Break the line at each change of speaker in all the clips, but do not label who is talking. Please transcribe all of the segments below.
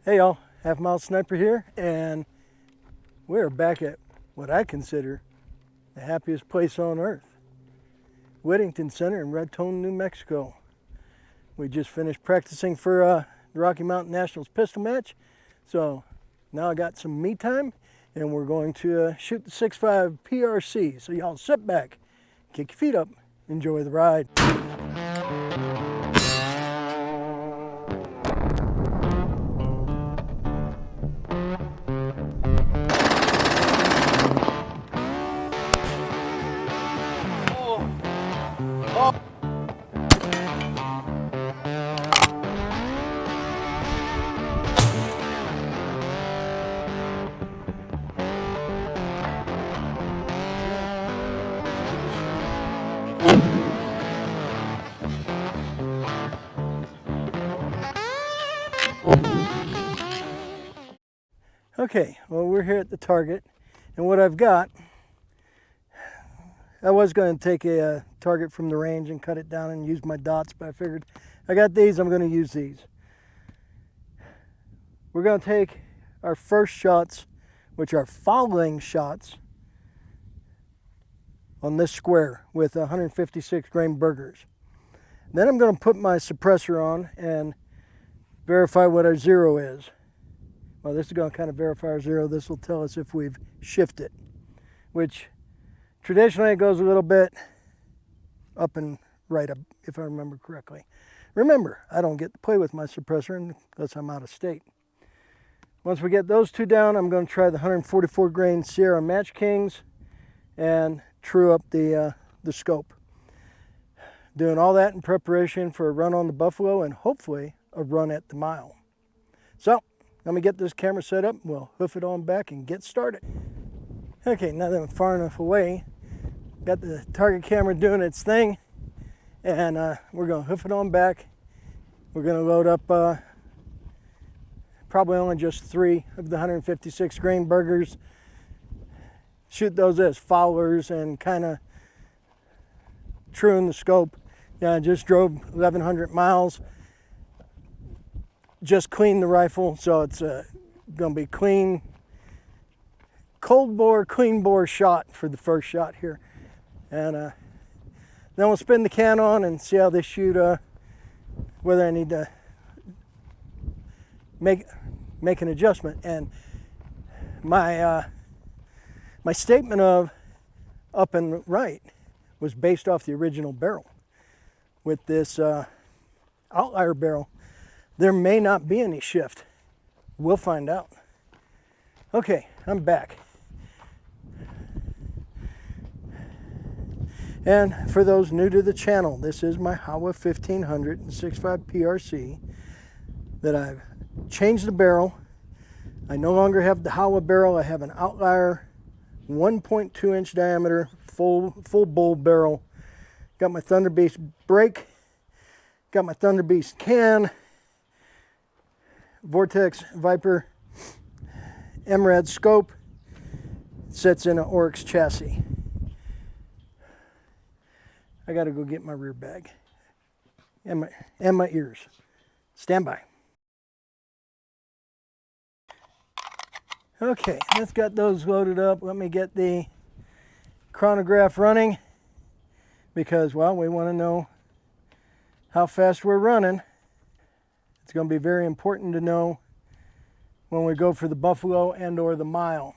Hey y'all, Halfmilesniper here, and we're back at what I consider the happiest place on earth, Whittington Center in Raton, New Mexico. We just finished practicing for the Rocky Mountain Nationals pistol match, so now I got some me time, and we're going to shoot the 6.5 PRC. So y'all sit back, kick your feet up, enjoy the ride. Okay, well, we're here at the target, and what I've got, I was going to take a target from the range and cut it down and use my dots, but I figured I got these, I'm going to use these. We're going to take our first shots, which are fouling shots, on this square with 156 grain burgers. Then I'm going to put my suppressor on and verify what our zero is. Well, this is going to kind of verify our zero. This will tell us if we've shifted, which traditionally it goes a little bit up and right up, if I remember correctly. Remember, I don't get to play with my suppressor unless I'm out of state. Once we get those two down, I'm going to try the 144 grain Sierra Match Kings and true up the scope. Doing all that in preparation for a run on the Buffalo and hopefully a run at the mile. So, let me get this camera set up, we'll hoof it on back and get started. Okay, now that I'm far enough away, got the target camera doing its thing, and we're going to hoof it on back. We're going to load up probably only just 3 of the 156 grain burgers. Shoot those as foulers and kind of truing the scope. Yeah, I just drove 1,100 miles. Just cleaned the rifle, so it's going to be clean, cold bore, clean bore shot for the first shot here. And then we'll spin the can on and see how they shoot, whether I need to make an adjustment. And my my statement of up and right was based off the original barrel. With this Outlier barrel, there may not be any shift. We'll find out. Okay, I'm back. And for those new to the channel, this is my Howa 1500 and 6.5 PRC that I've changed the barrel. I no longer have the Howa barrel. I have an Outlier 1.2 inch diameter full bull barrel. Got my Thunder Beast brake. Got my Thunder Beast can. Vortex Viper MRAD scope. Sits in an Oryx chassis. I gotta go get my rear bag and my ears. Stand by. Okay, let's got those loaded up. Let me get the chronograph running because, well, we want to know how fast we're running. It's going to be very important to know when we go for the Buffalo and or the mile.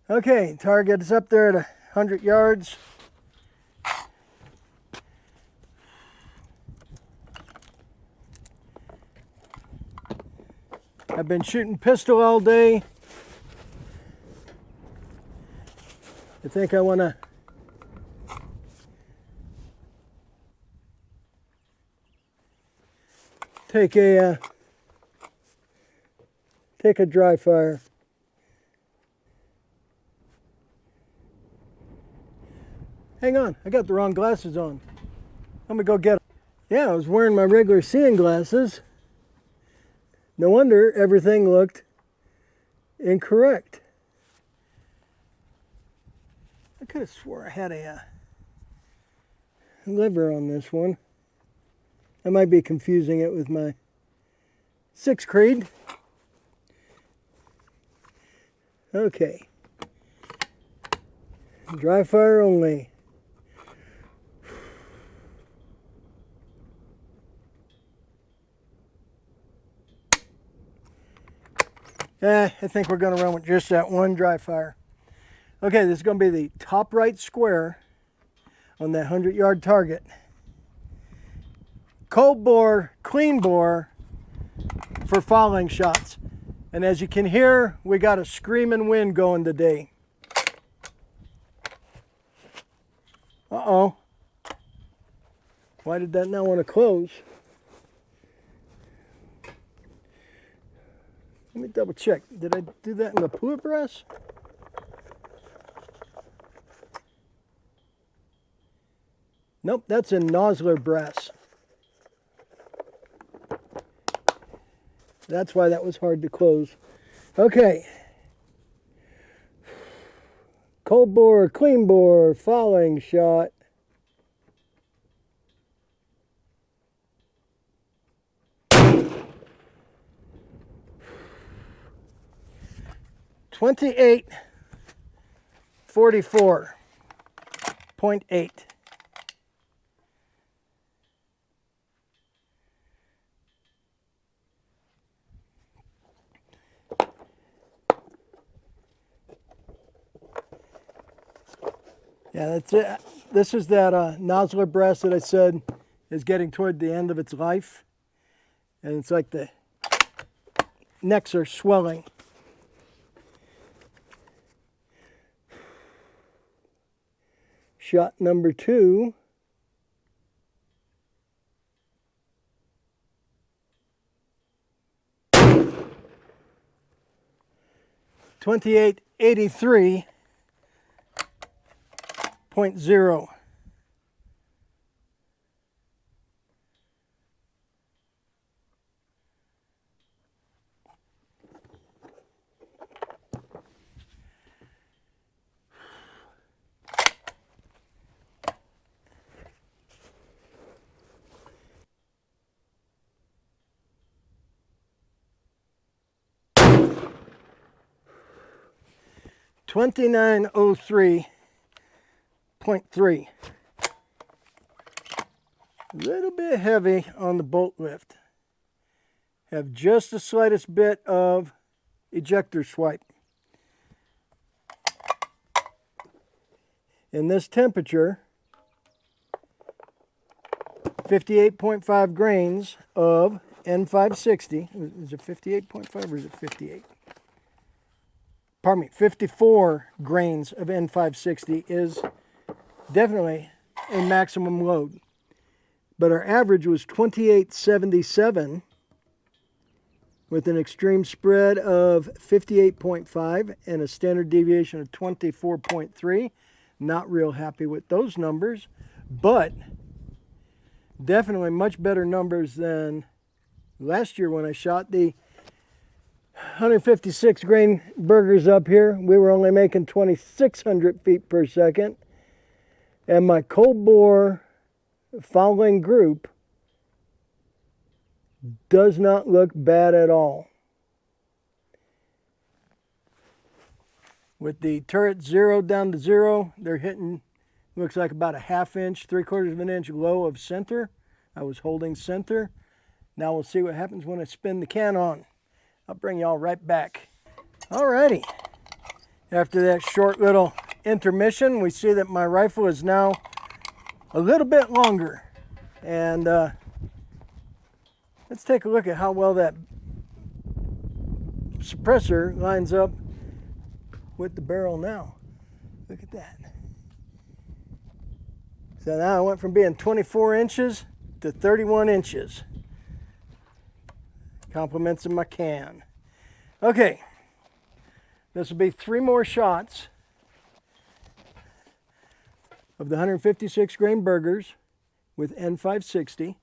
Okay, target is up there at 100 yards. I've been shooting pistol all day. I think I want to take a dry fire. Hang on, I got the wrong glasses on. Let me go get them. Yeah, I was wearing my regular seeing glasses. No wonder everything looked incorrect. I could have swore I had a lever on this one. I might be confusing it with my 6 Creed. Okay. Dry fire only. I think we're going to run with just that one dry fire. Okay, this is going to be the top right square on that 100-yard target. Cold bore, clean bore for fouling shots. And as you can hear, we got a screaming wind going today. Uh-oh. Why did that not want to close? Let me double check. Did I do that in the POI brass? Nope, that's in nozzler brass. That's why that was hard to close. Okay. Cold bore, clean bore, fouling shot. .844.8. Yeah, that's it. This is that nozzler brass that I said is getting toward the end of its life. And it's like the necks are swelling. Shot number 2. .0. .3. A little bit heavy on the bolt lift. Have just the slightest bit of ejector swipe. In this temperature, 58.5 grains of N560. Is it 58.5 or is it 58? Pardon me, 54 grains of N560 is definitely a maximum load. But our average was 2877 with an extreme spread of 58.5 and a standard deviation of 24.3. Not real happy with those numbers, but definitely much better numbers than last year when I shot the 156 grain burgers up here. We were only making 2,600 feet per second. And my cold bore fouling group does not look bad at all. With the turret 0 down to 0, they're hitting, looks like about a 1/2 inch, 3/4 of an inch low of center. I was holding center. Now we'll see what happens when I spin the can on. I'll bring y'all right back. Alrighty. After that short little intermission, we see that my rifle is now a little bit longer. And let's take a look at how well that suppressor lines up with the barrel now. Look at that. So now I went from being 24 inches to 31 inches. Compliments of my can. Okay, this will be 3 more shots of the 156 grain burgers with N560.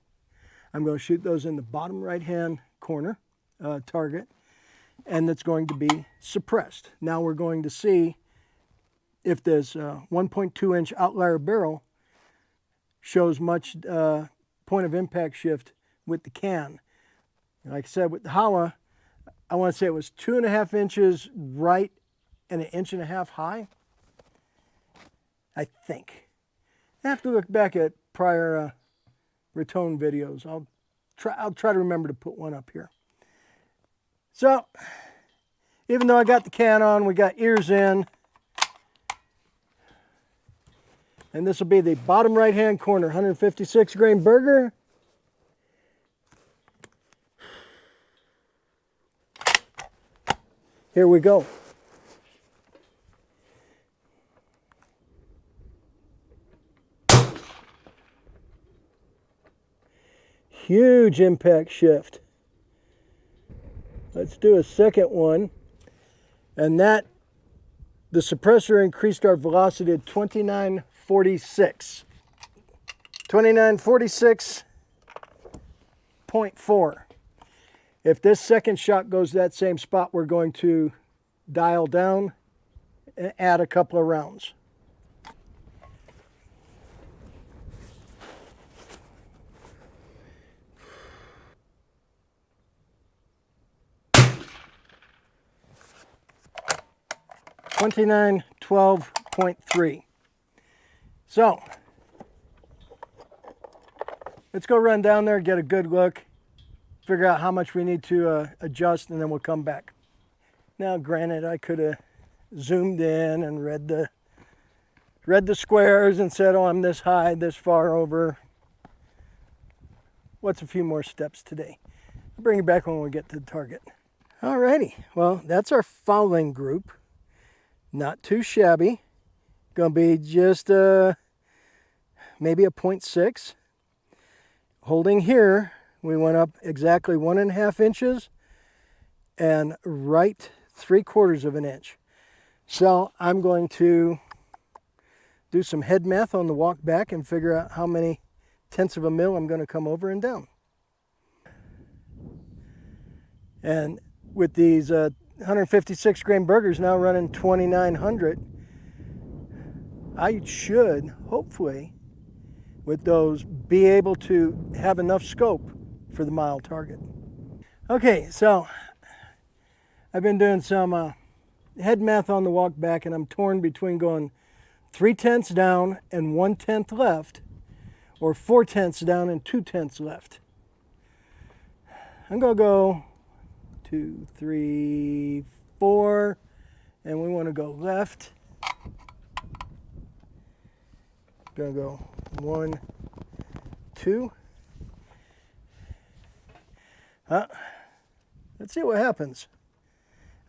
I'm going to shoot those in the bottom right hand corner target, and it's going to be suppressed. Now we're going to see if this 1.2 inch Outlier barrel shows much point of impact shift with the can. Like I said, with the Hala, I want to say it was 2.5 inches right and 1.5 inches high. I think. I have to look back at prior Raton videos. I'll try to remember to put one up here. So, even though I got the can on, we got ears in. And this will be the bottom right-hand corner, 156 grain burger. Here we go. Huge impact shift. Let's do a second one. And that, the suppressor increased our velocity to 2946. 2946.4. If this second shot goes that same spot, we're going to dial down and add a couple of rounds. $29.12.3. So let's go run down there, get a good look, figure out how much we need to adjust, and then we'll come back. Now, granted, I could have zoomed in and read the squares and said, oh, I'm this high, this far over. What's a few more steps today? I'll bring you back when we get to the target. Alrighty, well, that's our fouling group. Not too shabby. Gonna be just maybe a 0.6. Holding here, we went up exactly 1.5 inches and right 3/4 of an inch. So I'm going to do some head math on the walk back and figure out how many tenths of a mil I'm going to come over and down. And with these 156 grain burgers now running 2,900, I should hopefully with those be able to have enough scope for the mile target. Okay, so I've been doing some head math on the walk back, and I'm torn between going 3/10 down and 1/10 left, or 4/10 down and 2/10 left. I'm gonna go 2, 3, 4, and we want to go left. Gonna go 1, 2. Let's see what happens.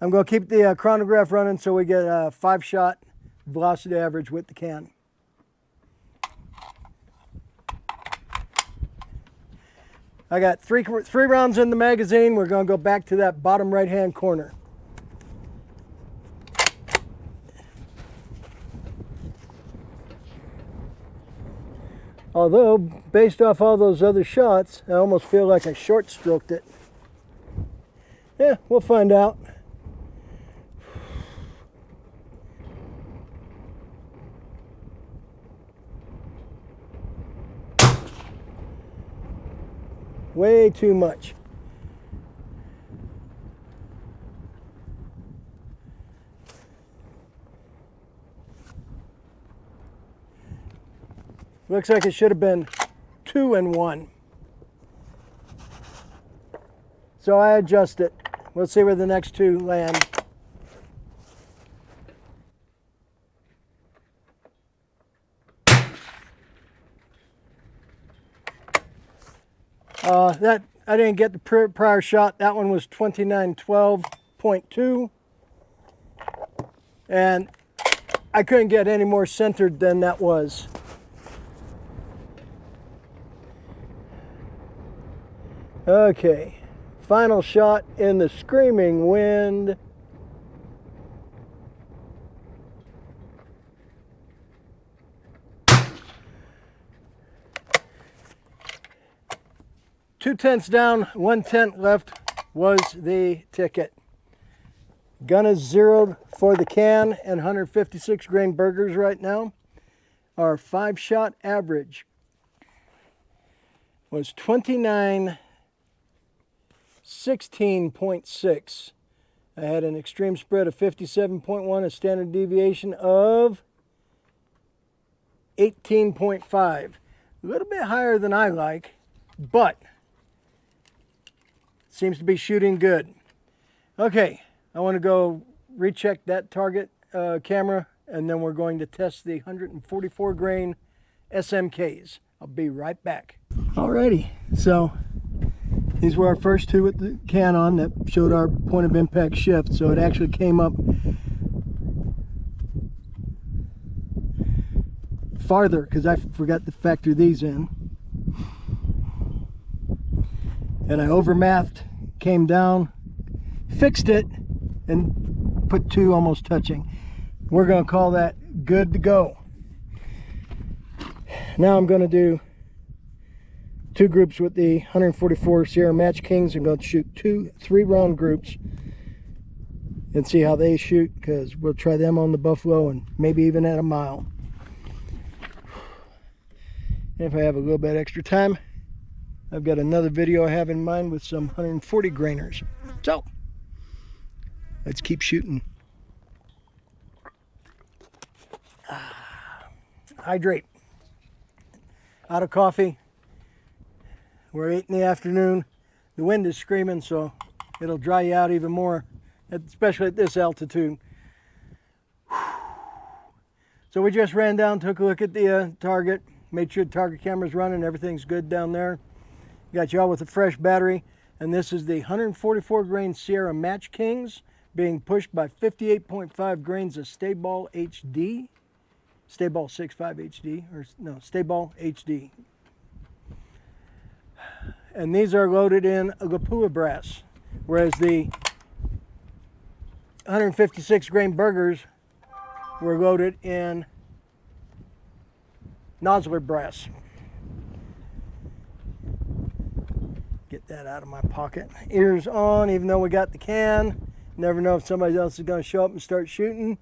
I'm gonna keep the chronograph running so we get a 5-shot velocity average with the can. I got three rounds in the magazine. We're going to go back to that bottom right-hand corner. Although, based off all those other shots, I almost feel like I short-stroked it. Yeah, we'll find out. Way too much. Looks like it should have been 2 and 1. So I adjust it. We'll see where the next 2 land. That I didn't get the prior shot. That one was 29.12.2, and I couldn't get any more centered than that was. Okay, final shot in the screaming wind. Two tenths down, 1/10 left was the ticket. Gun is zeroed for the can and 156 grain burgers right now. Our 5-shot average was 29.6 16.6. I had an extreme spread of 57.1, a standard deviation of 18.5. A little bit higher than I like, but seems to be shooting good. Okay, I want to go recheck that target camera, and then we're going to test the 144 grain SMKs. I'll be right back. Alrighty, so these were our first two with the can on that showed our point of impact shift. So it actually came up farther because I forgot to factor these in. And I overmathed, came down, fixed it, and put two almost touching. We're going to call that good to go. Now I'm going to do two groups with the 144 Sierra Match Kings. I'm going to shoot 2 3-round groups and see how they shoot, because we'll try them on the buffalo and maybe even at a mile. And if I have a little bit extra time, I've got another video I have in mind with some 140 grainers. So let's keep shooting. Hydrate. Out of coffee. We're 8 in the afternoon. The wind is screaming, so it'll dry you out even more, especially at this altitude. So we just ran down, took a look at the target, made sure the target camera's running, everything's good down there. Got y'all with a fresh battery, and this is the 144 grain Sierra Match Kings being pushed by 58.5 grains of Stayball HD. Stayball 65 HD, or no, Stayball HD. And these are loaded in Lapua brass, whereas the 156 grain burgers were loaded in Nosler brass. Get that out of my pocket. Ears on, even though we got the can. Never know if somebody else is going to show up and start shooting.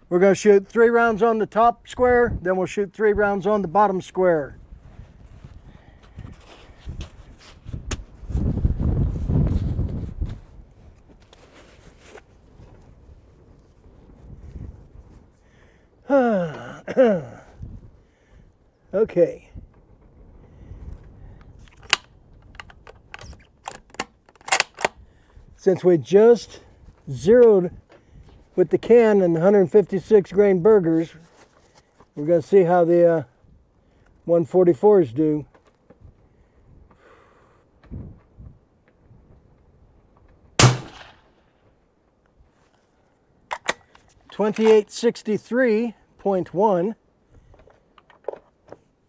We're going to shoot 3 rounds on the top square, then we'll shoot 3 rounds on the bottom square. Okay. Since we just zeroed with the can and the 156 grain burgers, we're going to see how the 144s do. .1,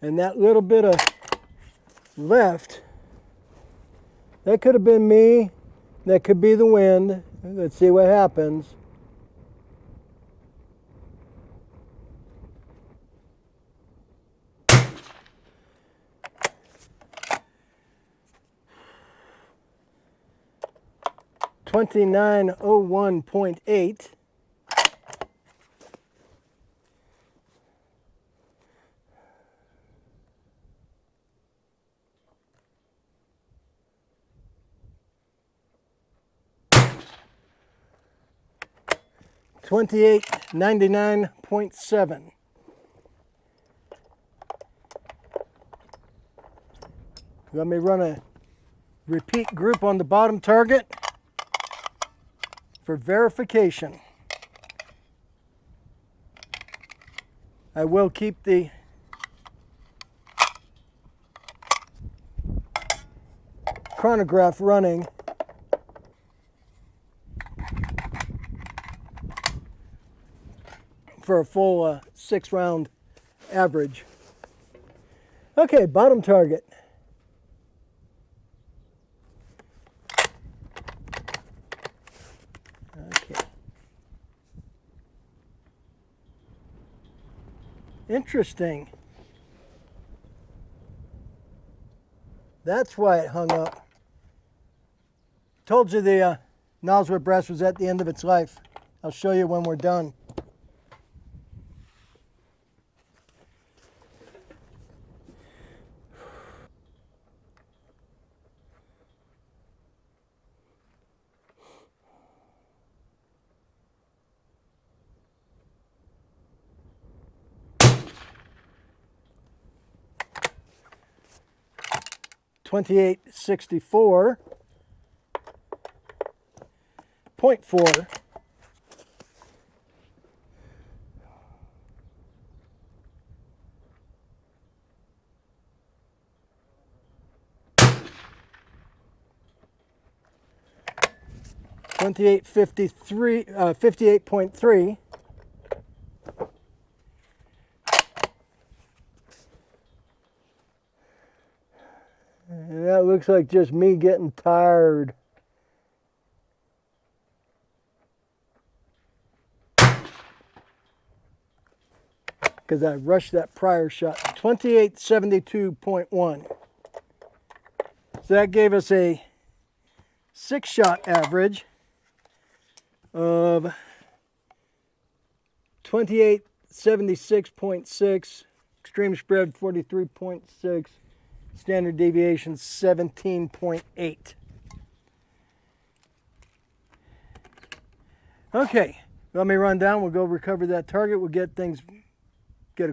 and that little bit of left, that could have been me, that could be the wind. Let's see what happens. .2901.8. .2899.7. Let me run a repeat group on the bottom target for verification. I will keep the chronograph running for a full 6-round average. Okay, bottom target. Okay. Interesting. That's why it hung up. Told you the nozzle brass was at the end of its life. I'll show you when we're done. 2864.4. .53, 58.3. And that looks like just me getting tired. Because I rushed that prior shot. 2872.1. So that gave us a 6-shot average of 2876.6, extreme spread 43.6, standard deviation 17.8. Okay, let me run down. We'll go recover that target. We'll get a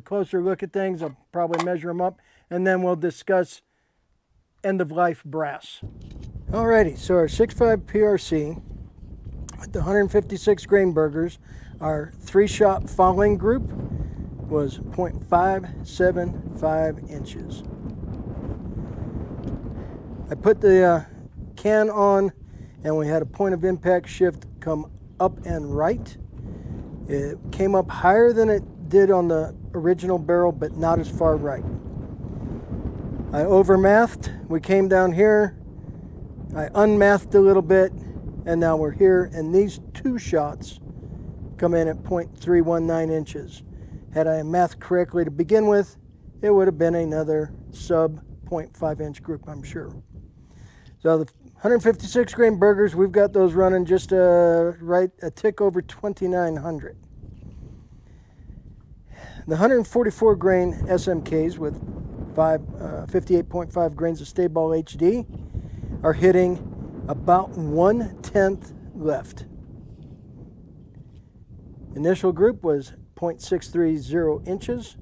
closer look at things. I'll probably measure them up, and then we'll discuss end-of-life brass. Alrighty, so our 6.5 PRC with the 156 grain burgers, our 3-shot falling group was 0.575 inches. I put the can on, and we had a point of impact shift come up and right. It came up higher than it did on the original barrel, but not as far right. I overmathed. We came down here. I unmathed a little bit, and now we're here, and these 2 shots come in at 0.319 inches. Had I mathed correctly to begin with, it would have been another sub 0.5 inch group, I'm sure. So the 156 grain burgers, we've got those running just right a tick over 2,900. The 144 grain SMKs with 58.5 grains of stay ball HD are hitting about 1/10 left. Initial group was 0.630 inches,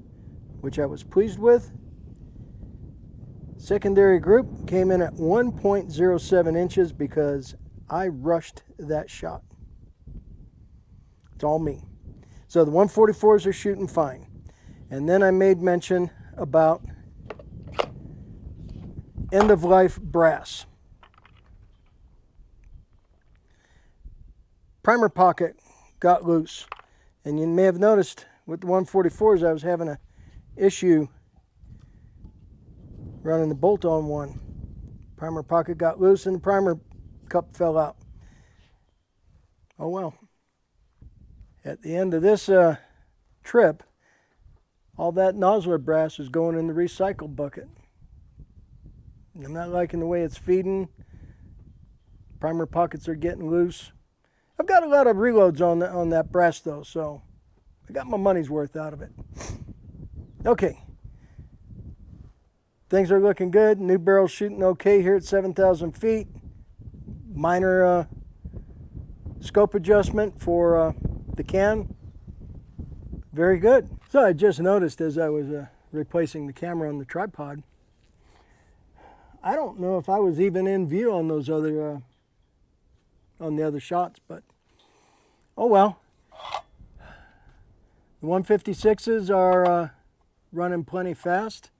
which I was pleased with. Secondary group came in at 1.07 inches because I rushed that shot. It's all me. So the 144s are shooting fine. And then I made mention about end-of-life brass. Primer pocket got loose. And you may have noticed with the 144s I was having an issue running the bolt on one. Primer pocket got loose and the primer cup fell out. Oh well. At the end of this trip, all that nozzler brass is going in the recycle bucket. I'm not liking the way it's feeding. Primer pockets are getting loose. I've got a lot of reloads on that brass though, so I got my money's worth out of it. Okay. Things are looking good. New barrel's shooting okay here at 7,000 feet. Minor scope adjustment for the can. Very good. So I just noticed as I was replacing the camera on the tripod, I don't know if I was even in view on those other on the other shots, but oh well. The 156s are running plenty fast.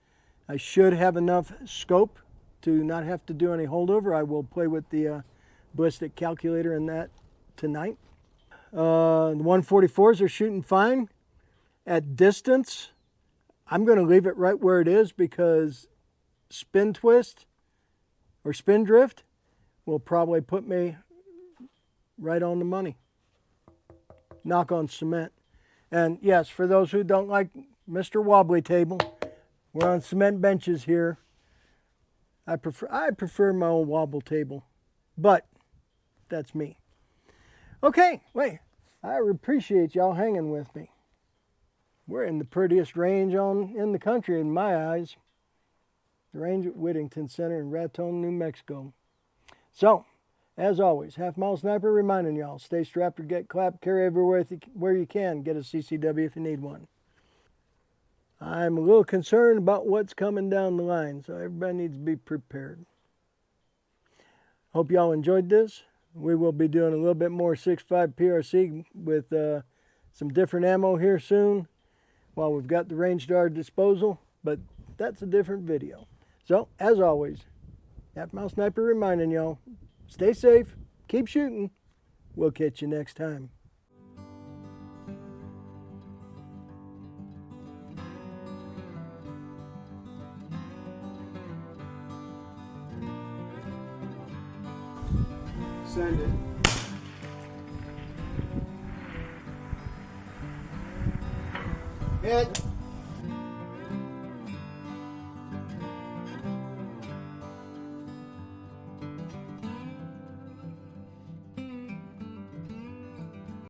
I should have enough scope to not have to do any holdover. I will play with the ballistic calculator in that tonight. The 144s are shooting fine. At distance, I'm going to leave it right where it is because spin twist or spin drift will probably put me right on the money. Knock on cement. And yes, for those who don't like Mr. Wobbly Table, we're on cement benches here. I prefer my old wobble table, but that's me. Okay, wait. I appreciate y'all hanging with me. We're in the prettiest range in the country in my eyes. The range at Whittington Center in Raton, New Mexico. So, as always, Halfmilesniper reminding y'all, stay strapped or get clapped, carry everywhere where you can, get a CCW if you need one. I'm a little concerned about what's coming down the line, so everybody needs to be prepared. Hope y'all enjoyed this. We will be doing a little bit more 6.5 PRC with some different ammo here soon while we've got the range at our disposal, but that's a different video. So, as always, Halfmilesniper reminding y'all, stay safe, keep shooting. We'll catch you next time.
Send it. Hit.